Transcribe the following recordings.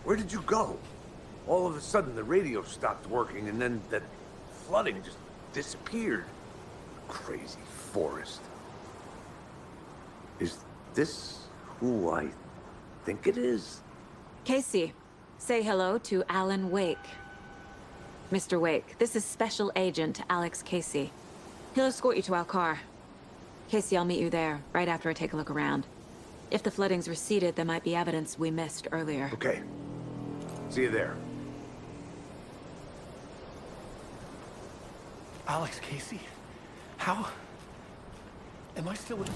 Where did you go? All of a sudden, the radio stopped working, and then that flooding just disappeared. Crazy forest. Is this who I think it is? Casey, say hello to Alan Wake. Mr. Wake, this is Special Agent Alex Casey. He'll escort you to our car. Casey, I'll meet you there, right after I take a look around. If the flooding's receded, there might be evidence we missed earlier. Okay. See you there. Alex Casey? How? Am I still with...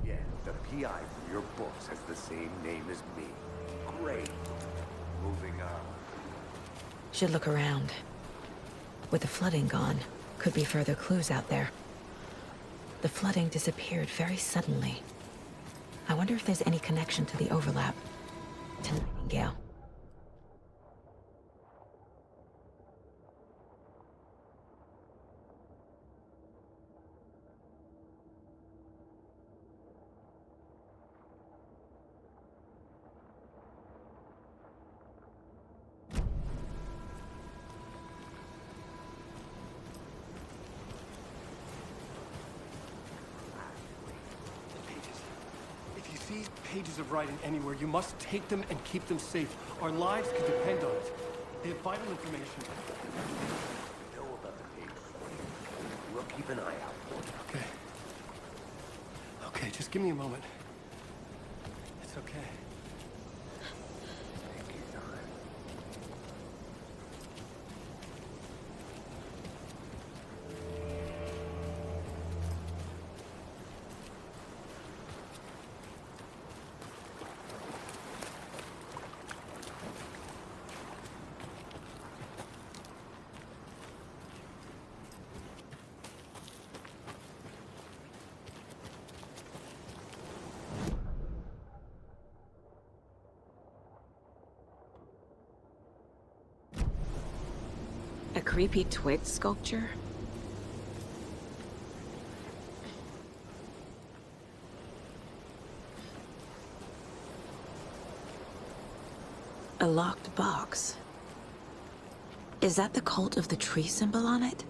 Yeah, the PI from your books has the same name as me. Great. Moving on. Should look around. With the flooding gone, could be further clues out there. The flooding disappeared very suddenly. I wonder if there's any connection to the overlap. To Nightingale. Pages of writing anywhere. You must take them and keep them safe. Our lives could depend on it. They have vital information. Know about the page. We'll keep an eye out for it. Okay. Okay, just give me a moment. It's okay. Take your time. A creepy twig sculpture? A locked box. Is that the cult of the tree symbol on it?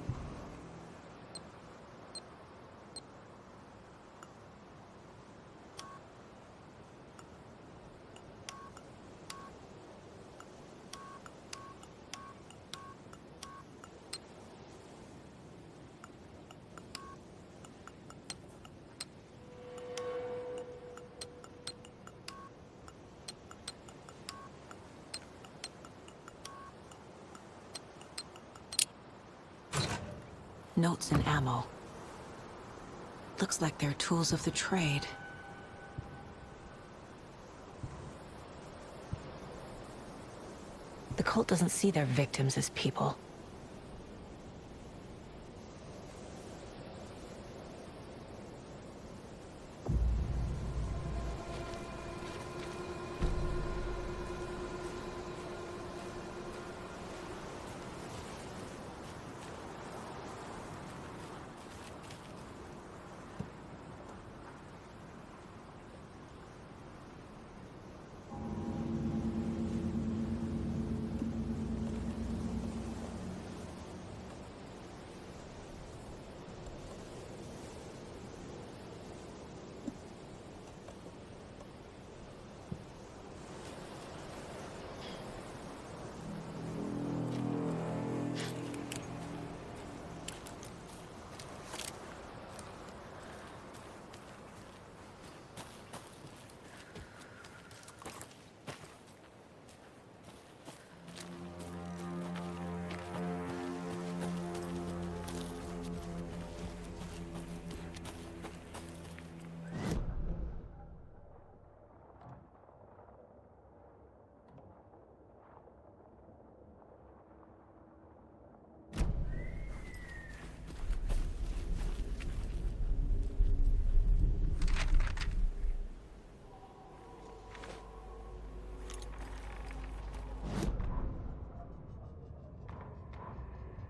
Notes and ammo. Looks like they're tools of the trade. The cult doesn't see their victims as people.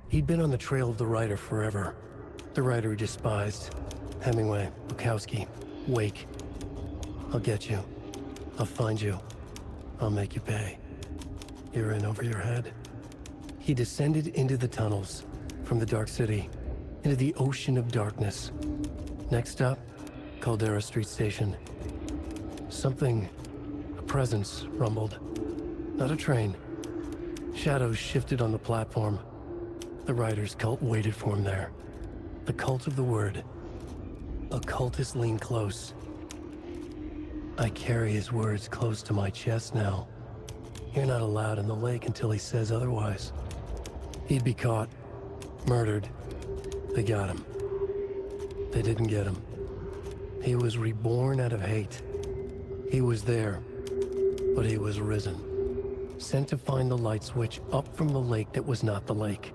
He'd been on the trail of the writer forever. The writer he despised. Hemingway, Bukowski, Wake. I'll get you. I'll find you. I'll make you pay. You're in over your head. He descended into the tunnels, from the Dark City, into the ocean of darkness. Next up, Caldera Street Station. Something, a presence, rumbled. Not a train. Shadows shifted on the platform. The writer's cult waited for him there. The cult of the word. Occultists lean close. I carry his words close to my chest now. You're not allowed in the lake until he says otherwise. He'd be caught, murdered. They got him. They didn't get him. He was reborn out of hate. He was there, but he was risen. Sent to find the light switch up from the lake that was not the lake.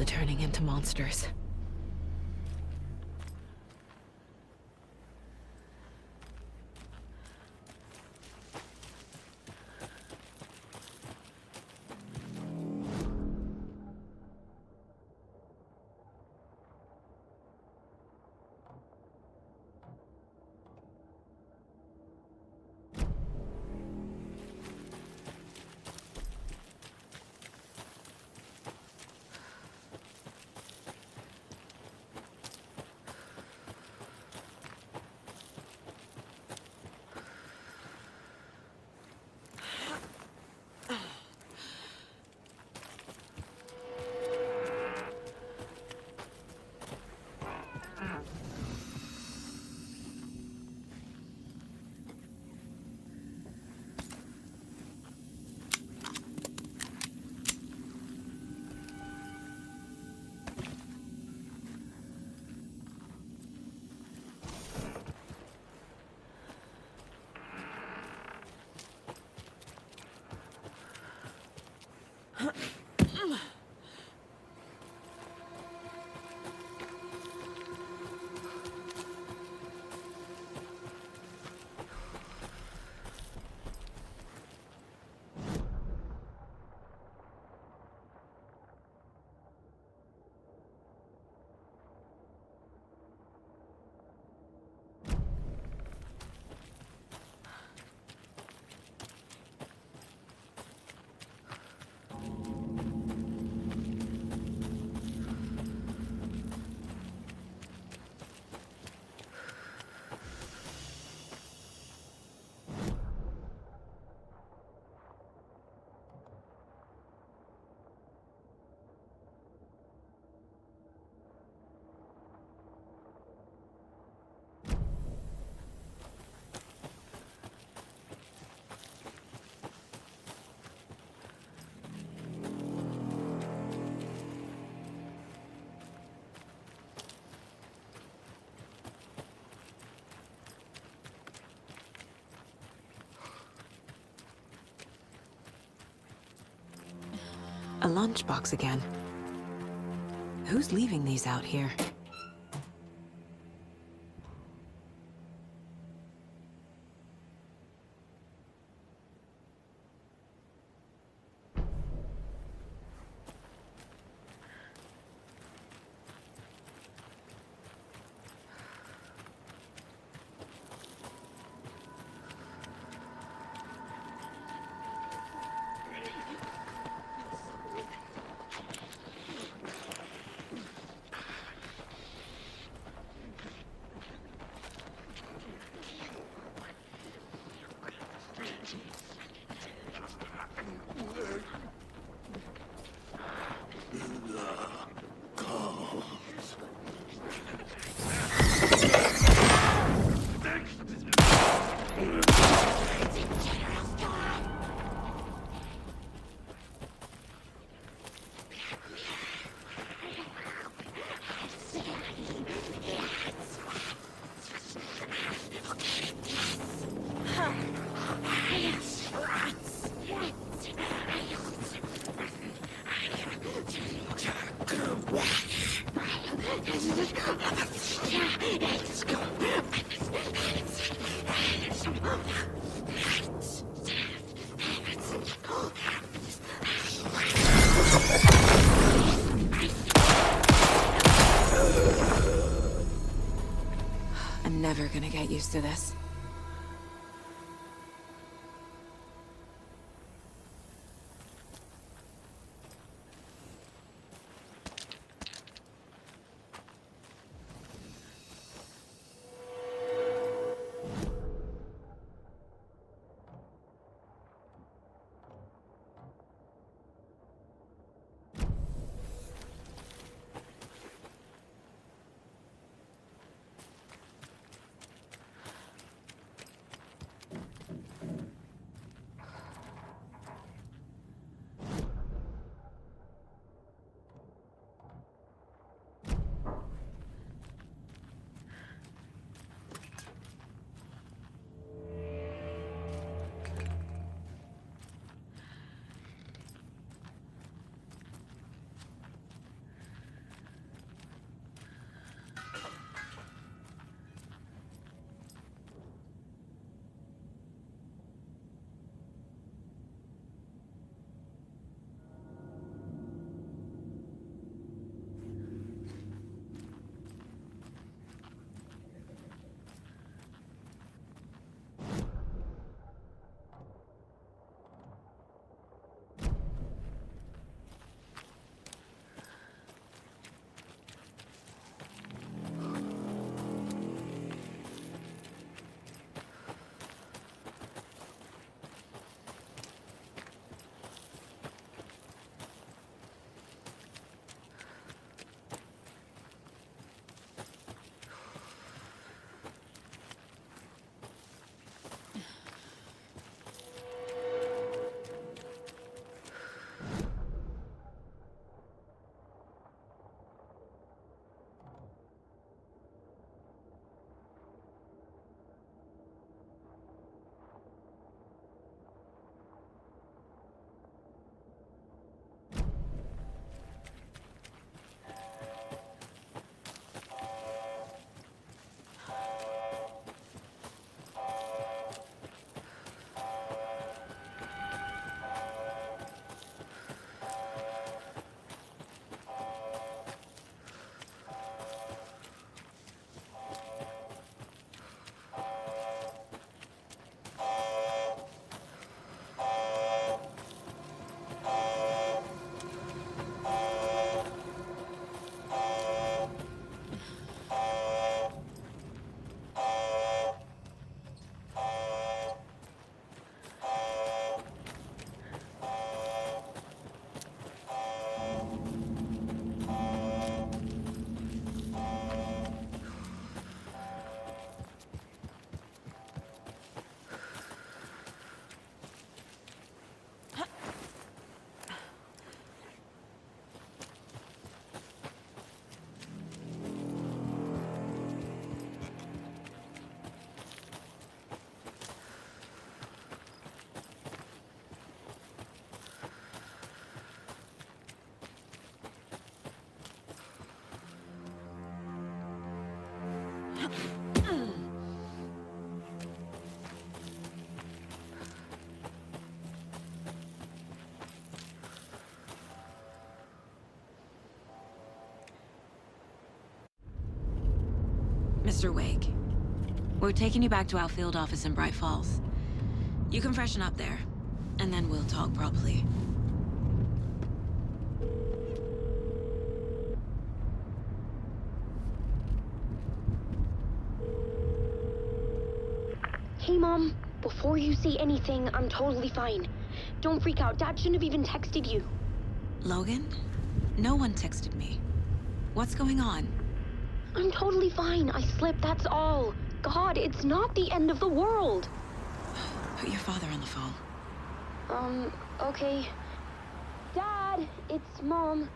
Are turning into monsters. lunchbox again. Who's leaving these out here? I'm never gonna get used to this. Mr. Wake, we're taking you back to our field office in Bright Falls. You can freshen up there, and then we'll talk properly. Hey, Mom. Before you say anything, I'm totally fine. Don't freak out. Dad shouldn't have even texted you. Logan? No one texted me. What's going on? I'm totally fine. I slipped, that's all. God, it's not the end of the world. Put your father on the phone. Okay. Dad, it's Mom.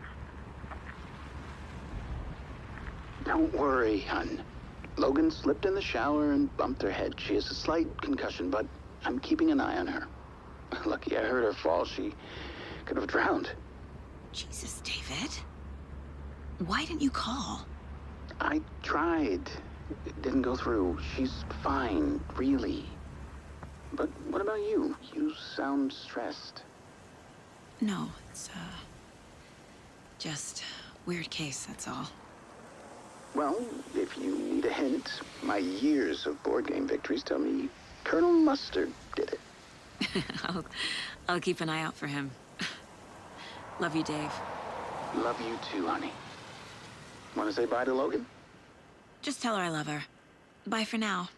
Don't worry, hun. Logan slipped in the shower and bumped her head. She has a slight concussion, but I'm keeping an eye on her. Lucky I heard her fall. She could have drowned. Jesus, David. Why didn't you call? I tried. It didn't go through. She's fine, really. But what about you? You sound stressed. No, it's, just weird case, that's all. Well, if you need a hint, my years of board game victories tell me Colonel Mustard did it. I'll keep an eye out for him. Love you, Dave. Love you too, honey. Want to say bye to Logan? Just tell her I love her. Bye for now.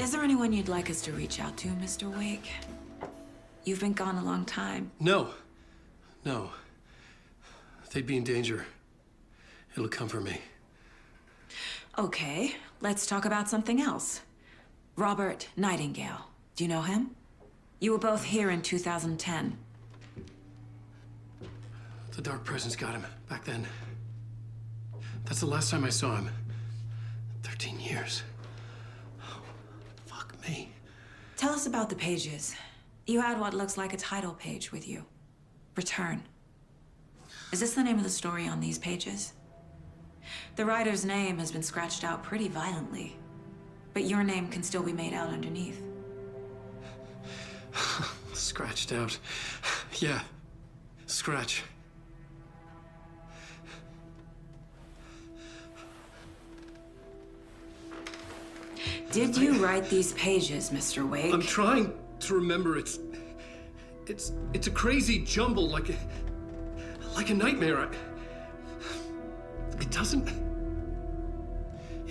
Is there anyone you'd like us to reach out to, Mr. Wake? You've been gone a long time. No. No. They'd be in danger. It'll come for me. Okay, let's talk about something else. Robert Nightingale. Do you know him? You were both here in 2010. The Dark Presence got him back then. That's the last time I saw him. 13 years. Oh, fuck me. Tell us about the pages. You had what looks like a title page with you. Return. Is this the name of the story on these pages? The writer's name has been scratched out pretty violently, but your name can still be made out underneath. Scratched out. Yeah. Scratch. Did you write these pages, Mr. Wake? I'm trying to remember. It's a crazy jumble, like a nightmare. It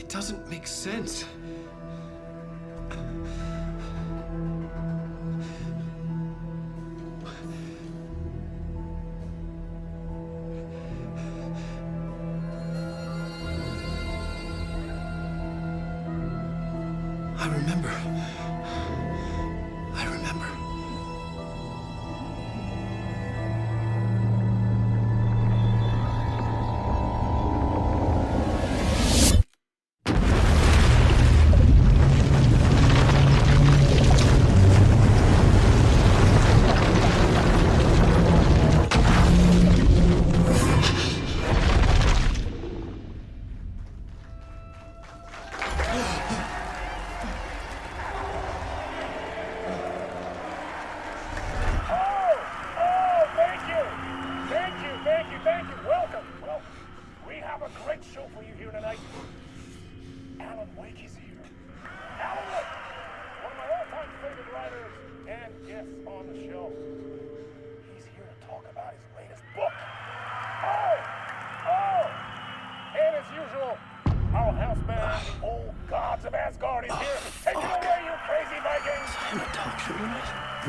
doesn't make sense. I remember.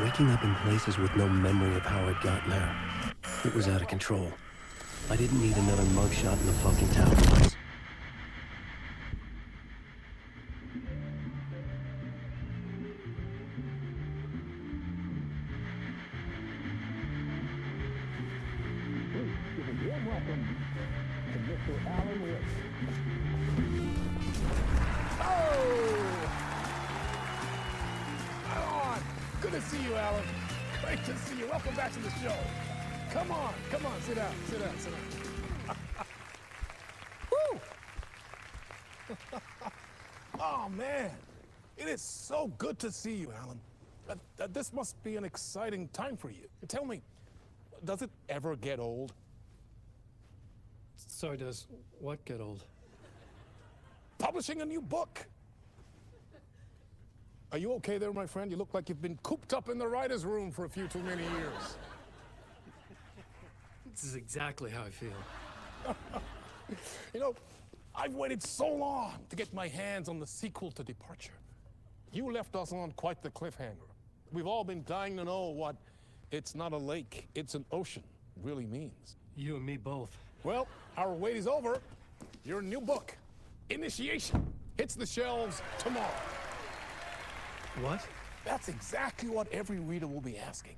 Waking up in places with no memory of how I'd gotten there. It was out of control. I didn't need another mugshot in the fucking tower place. Alan Wake. Oh! Right on. Good to see you, Alan. Great to see you. Welcome back to the show. Come on, sit down, sit down, sit down. Woo! Oh, man. It is so good to see you, Alan. This must be an exciting time for you. Tell me, does it ever get old? So does what get old? Publishing a new book. Are you okay there, my friend? You look like you've been cooped up in the writer's room for a few too many years. This is exactly how I feel. You know, I've waited so long to get my hands on the sequel to Departure. You left us on quite the cliffhanger. We've all been dying to know what "it's not a lake, it's an ocean" really means. You and me both. Well, our wait is over. Your new book, Initiation, hits the shelves tomorrow. What? That's exactly what every reader will be asking.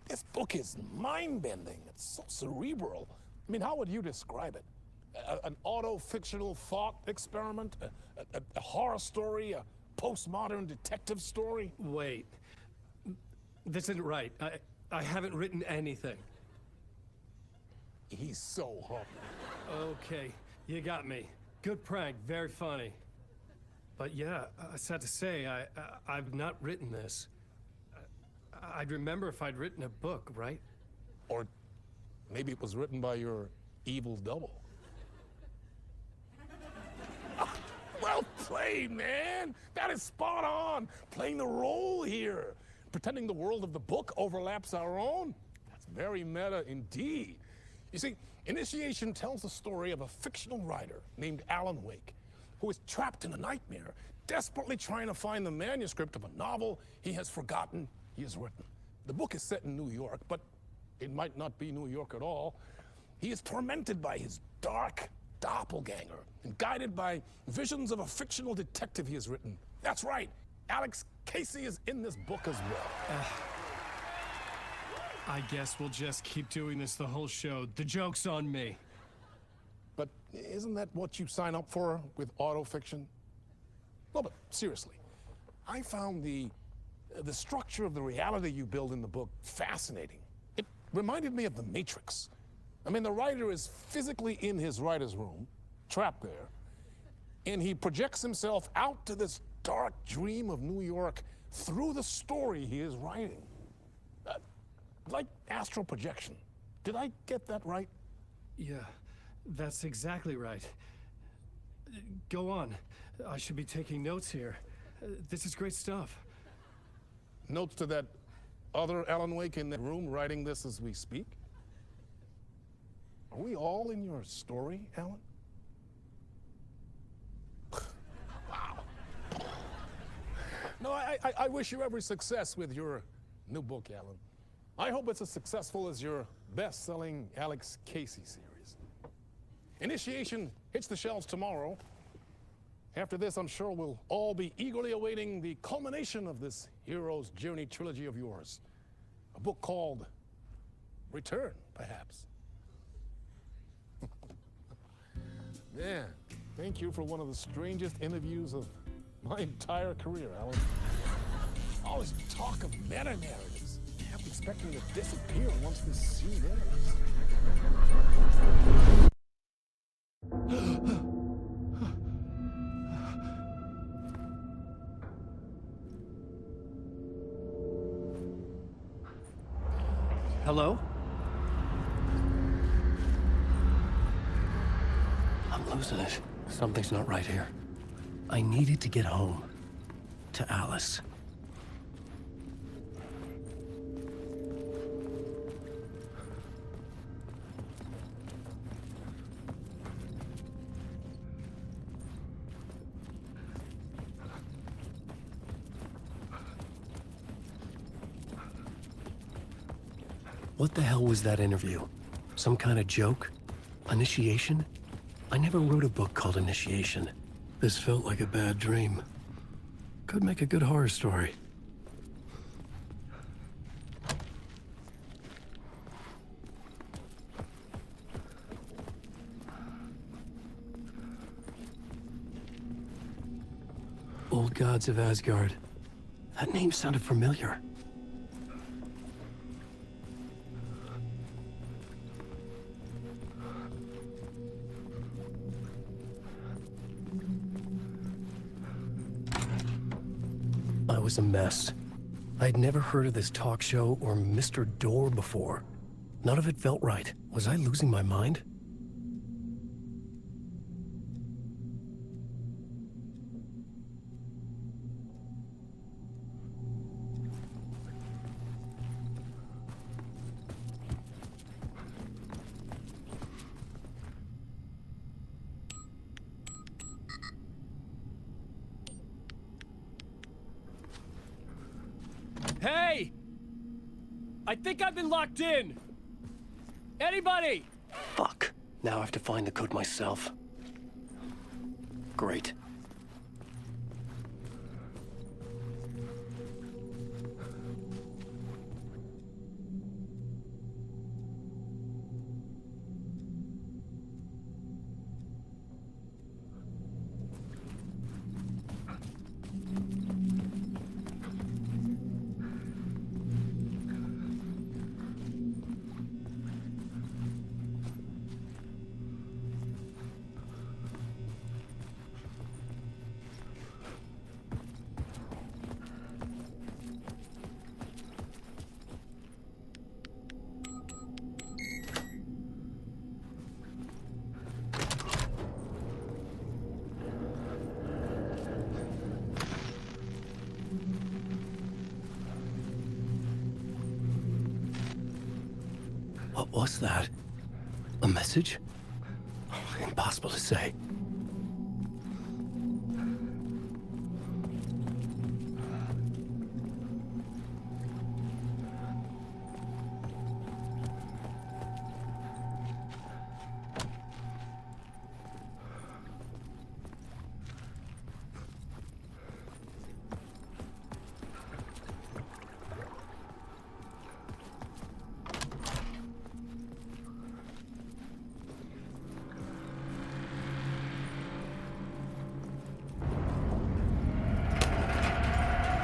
This book is mind-bending. It's so cerebral. I mean, how would you describe it? An auto-fictional thought experiment? A horror story? A postmodern detective story? Wait. This isn't right. I haven't written anything. He's so humble. Okay, you got me. Good prank, very funny. But yeah, sad to say, I've not written this. I'd remember if I'd written a book, right? Or maybe it was written by your evil double. Well played, man! That is spot on! Playing the role here. Pretending the world of the book overlaps our own. That's very meta indeed. You see, Initiation tells the story of a fictional writer named Alan Wake, who is trapped in a nightmare, desperately trying to find the manuscript of a novel he has forgotten he has written. The book is set in New York, but it might not be New York at all. He is tormented by his dark doppelganger and guided by visions of a fictional detective he has written. That's right, Alex Casey is in this book as well. I guess we'll just keep doing this the whole show. The joke's on me. But isn't that what you sign up for with autofiction? No, but seriously, I found the structure of the reality you build in the book fascinating. It reminded me of The Matrix. I mean, the writer is physically in his writer's room, trapped there, and he projects himself out to this dark dream of New York through the story he is writing. Like astral projection. Did I get that right? Yeah, that's exactly right. Go on. I should be taking notes here. This is great stuff. Notes to that other Alan Wake in the room writing this as we speak? Are we all in your story, Alan? Wow. No, I wish you every success with your new book, Alan. I hope it's as successful as your best-selling Alex Casey series. Initiation hits the shelves tomorrow. After this, I'm sure we'll all be eagerly awaiting the culmination of this hero's journey trilogy of yours. A book called Return, perhaps. Man, thank you for one of the strangest interviews of my entire career, Alan. All this talk of meta-narratives. I kept expecting to disappear once this scene ends. Hello? I'm losing it. Something's not right here. I needed to get home. To Alice. What the hell was that interview? Some kind of joke? Initiation? I never wrote a book called Initiation. This felt like a bad dream. Could make a good horror story. Old gods of Asgard. That name sounded familiar. I was a mess. I'd never heard of this talk show or Mr. Door before. None of it felt right. Was I losing my mind? Hey! I think I've been locked in! Anybody? Fuck. Now I have to find the code myself. Great. What was that? A message? Impossible to say.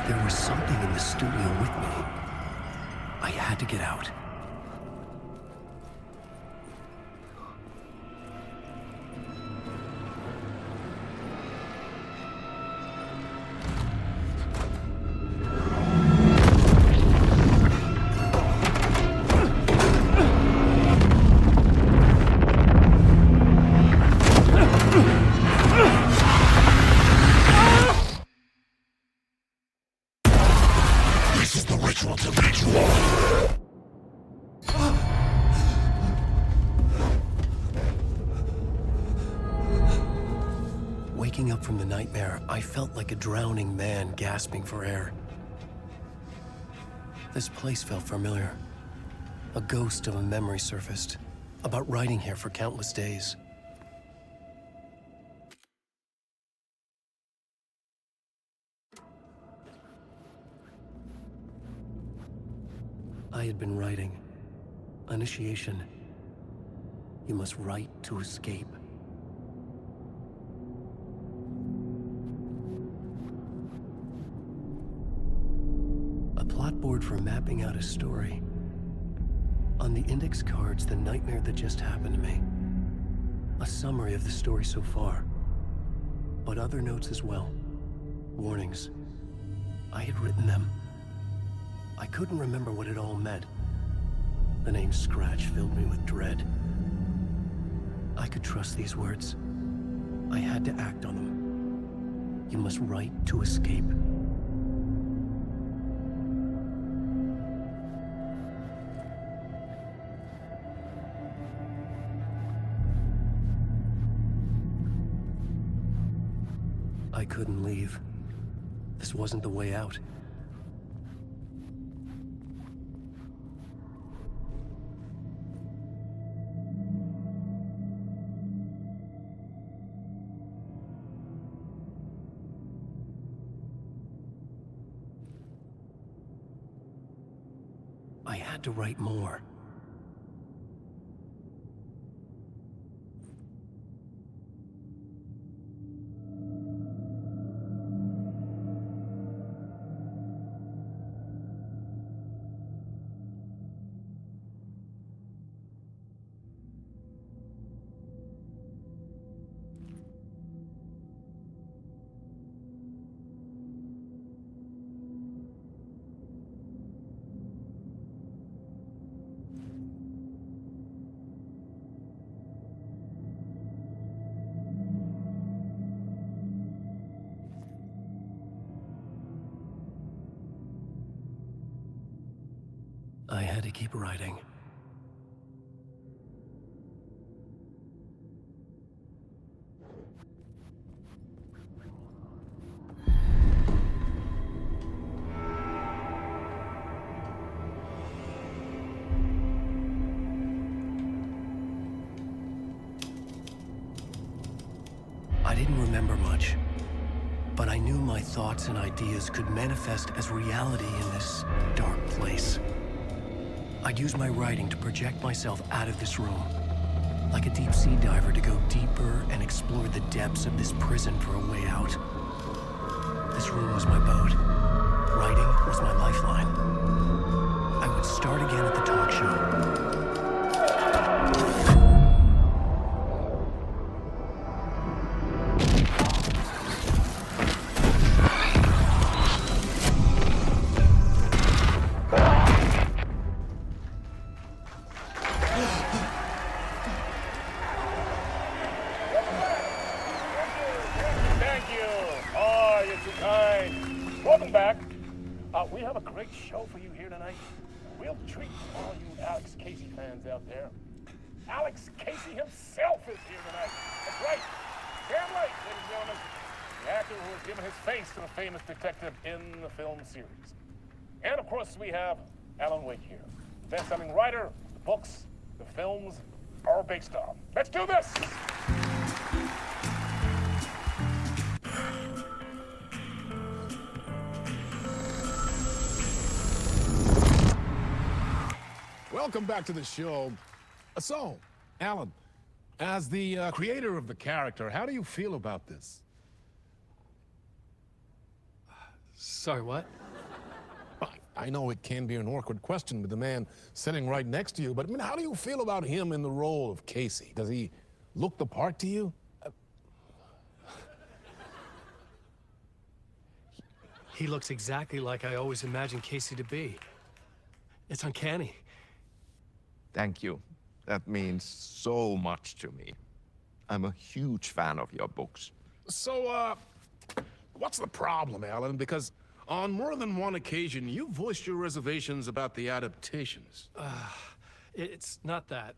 There was something in the studio with me. I had to get out. Waking up from the nightmare, I felt like a drowning man gasping for air. This place felt familiar. A ghost of a memory surfaced, about writing here for countless days. I had been writing. Initiation. You must write to escape. A plot board for mapping out a story. On the index cards, the nightmare that just happened to me. A summary of the story so far. But other notes as well. Warnings. I had written them. I couldn't remember what it all meant. The name Scratch filled me with dread. I could trust these words. I had to act on them. You must write to escape. I couldn't leave. This wasn't the way out. I had to write more. had to keep writing. I didn't remember much, but I knew my thoughts and ideas could manifest as reality in this dark place. I'd use my writing to project myself out of this room, like a deep sea diver to go deeper and explore the depths of this prison for a way out. This room was my boat. Writing was my lifeline. I would start again at the talk show. Welcome back. We have a great show for you here tonight. Real treat for all you Alex Casey fans out there. Alex Casey himself is here tonight. That's right. Sam Lake, ladies and gentlemen. The actor who has given his face to the famous detective in the film series. And of course, we have Alan Wake here. The best-selling writer, the books, the films are based on. Let's do this! Welcome back to the show. So, Alan, as the creator of the character, how do you feel about this? Sorry, what? I know it can be an awkward question with the man sitting right next to you, but I mean, how do you feel about him in the role of Casey? Does he look the part to you? He looks exactly like I always imagined Casey to be. It's uncanny. Thank you. That means so much to me. I'm a huge fan of your books. So, what's the problem, Alan? Because on more than one occasion, you voiced your reservations about the adaptations. It's not that.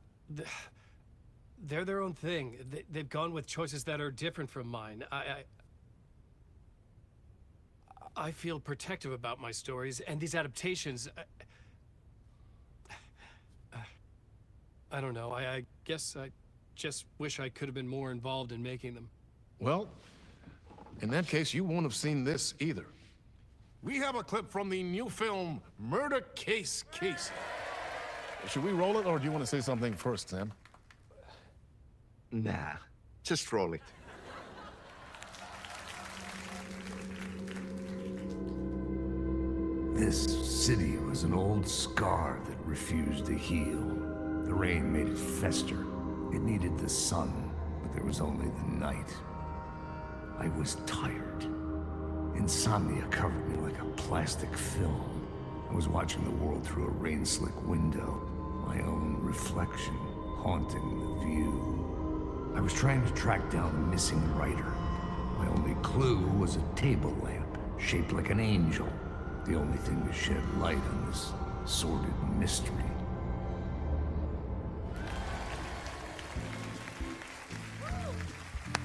They're their own thing. They've gone with choices that are different from mine. I feel protective about my stories, and these adaptations... I don't know. I guess I just wish I could have been more involved in making them. Well, in that case, you won't have seen this either. We have a clip from the new film, Murder Case Casey. Should we roll it, or do you want to say something first, Sam? Nah, just roll it. This city was an old scar that refused to heal. The rain made it fester. It needed the sun, but there was only the night. I was tired. Insomnia covered me like a plastic film. I was watching the world through a rain-slick window, my own reflection haunting the view. I was trying to track down a missing writer. My only clue was a table lamp, shaped like an angel. The only thing to shed light on this sordid mystery.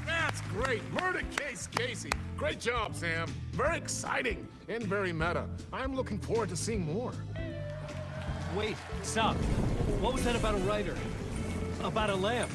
That's great! Murder Case Casey! Great job, Sam. Very exciting and very meta. I'm looking forward to seeing more. Wait, stop. What was that about a writer? About a lamp?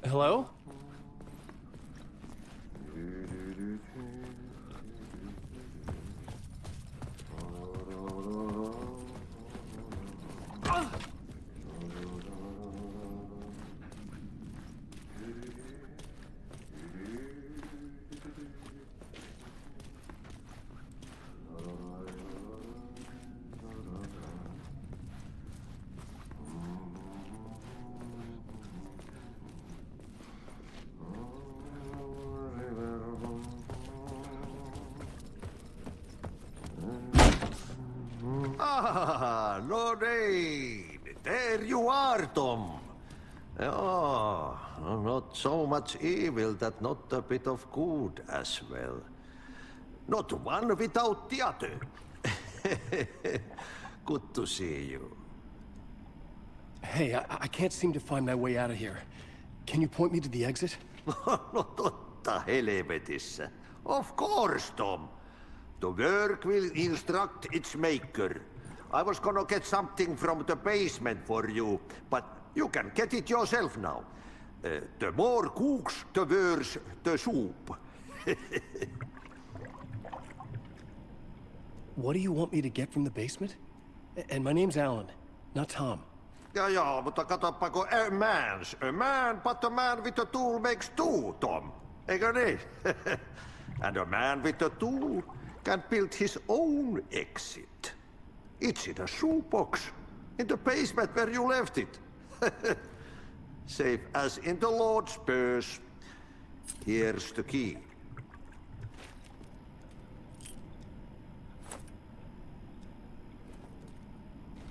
Hello? Ah, Lorraine! There you are, Tom. Oh, not so much evil that not a bit of good as well. Not one without the other. Good to see you. Hey, I can't seem to find my way out of here. Can you point me to the exit? No totta helvetissä. Of course, Tom. The work will instruct its maker. I was gonna get something from the basement for you, but you can get it yourself now. The more cooks, the worse the soup. What do you want me to get from the basement? And my name's Alan, not Tom. Ja, mutta katoppa kun a man, but a man with a tool makes two, Tom. Eikö niin? And a man with a tool can build his own exit. It's in a shoebox, in the basement where you left it. Safe as in the Lord's purse. Here's the key.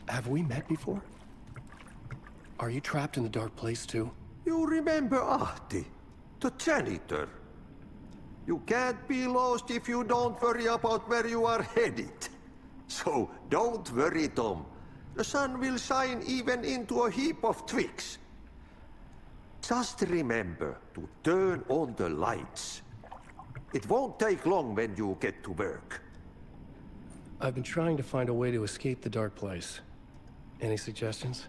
Have we met before? Are you trapped in the dark place too? You remember Ahti, the janitor. You can't be lost if you don't worry about where you are headed. So don't worry, Tom. The sun will shine even into a heap of twigs. Just remember to turn on the lights. It won't take long when you get to work. I've been trying to find a way to escape the dark place. Any suggestions?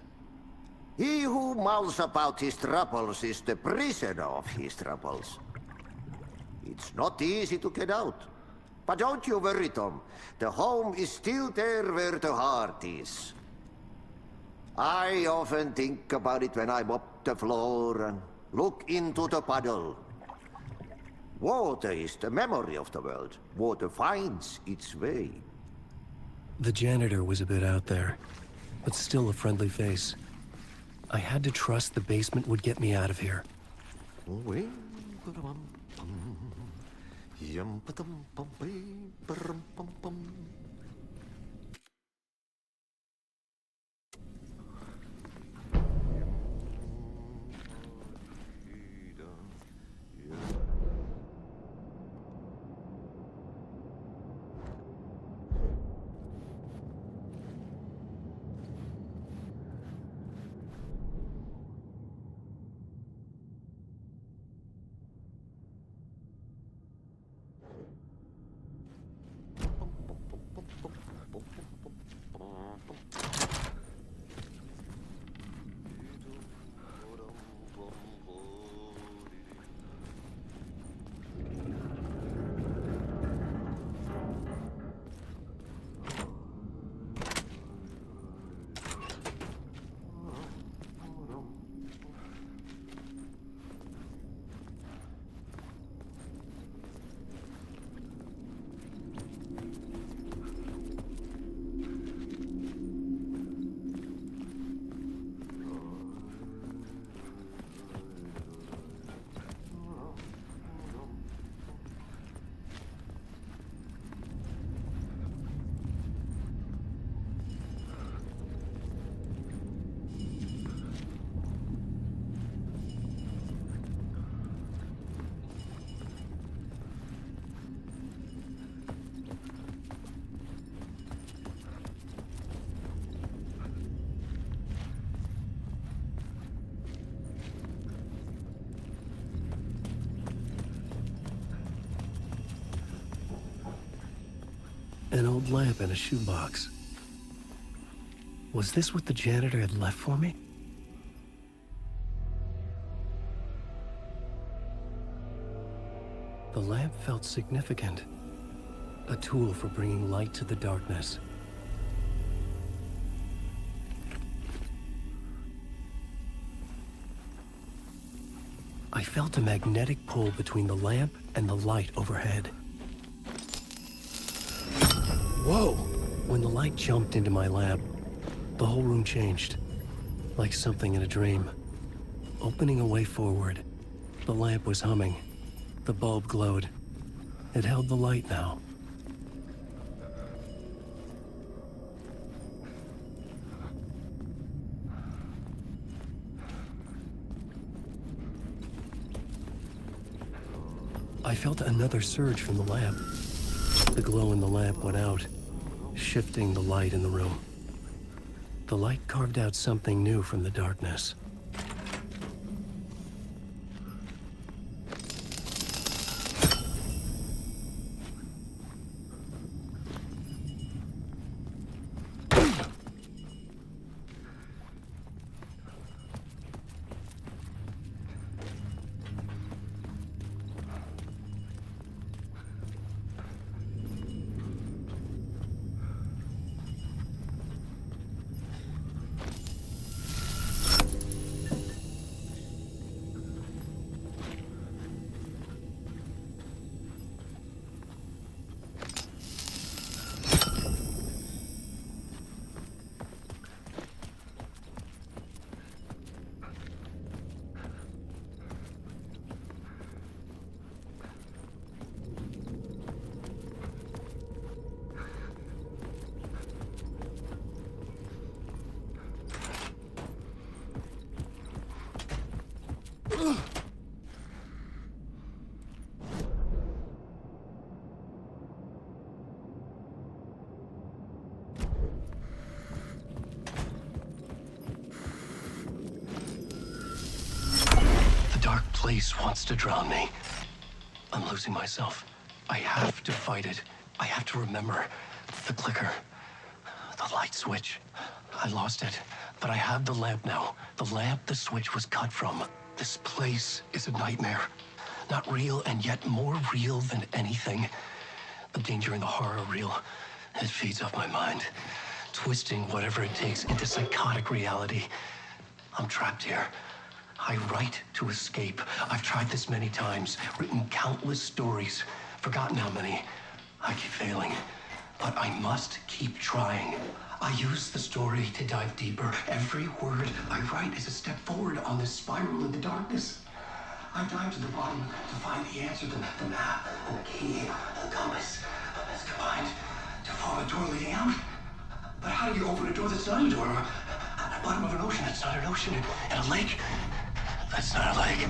He who mulls about his troubles is the prisoner of his troubles. It's not easy to get out. But don't you worry, Tom. The home is still there where the heart is. I often think about it when I mop the floor and look into the puddle. Water is the memory of the world. Water finds its way. The janitor was a bit out there, but still a friendly face. I had to trust the basement would get me out of here. An old lamp in a shoebox. Was this what the janitor had left for me? The lamp felt significant. A tool for bringing light to the darkness. I felt a magnetic pull between the lamp and the light overhead. Whoa! When the light jumped into my lamp, the whole room changed. Like something in a dream. Opening a way forward, the lamp was humming. The bulb glowed. It held the light now. I felt another surge from the lamp. The glow in the lamp went out, shifting the light in the room. The light carved out something new from the darkness. Place wants to drown me. I'm losing myself. I have to fight it. I have to remember. The clicker. The light switch. I lost it. But I have the lamp now. The lamp the switch was cut from. This place is a nightmare. Not real, and yet more real than anything. The danger and the horror are real. It feeds off my mind. Twisting whatever it takes into psychotic reality. I'm trapped here. I write to escape. I've tried this many times, written countless stories, forgotten how many. I keep failing, but I must keep trying. I use the story to dive deeper. Every word I write is a step forward on this spiral in the darkness. I dive to the bottom to find the answer, the map, and the key, the compass. It's combined to form a door leading out. But how do you open a door that's not a door? At the bottom of an ocean that's not an ocean, and a lake that's not a lake.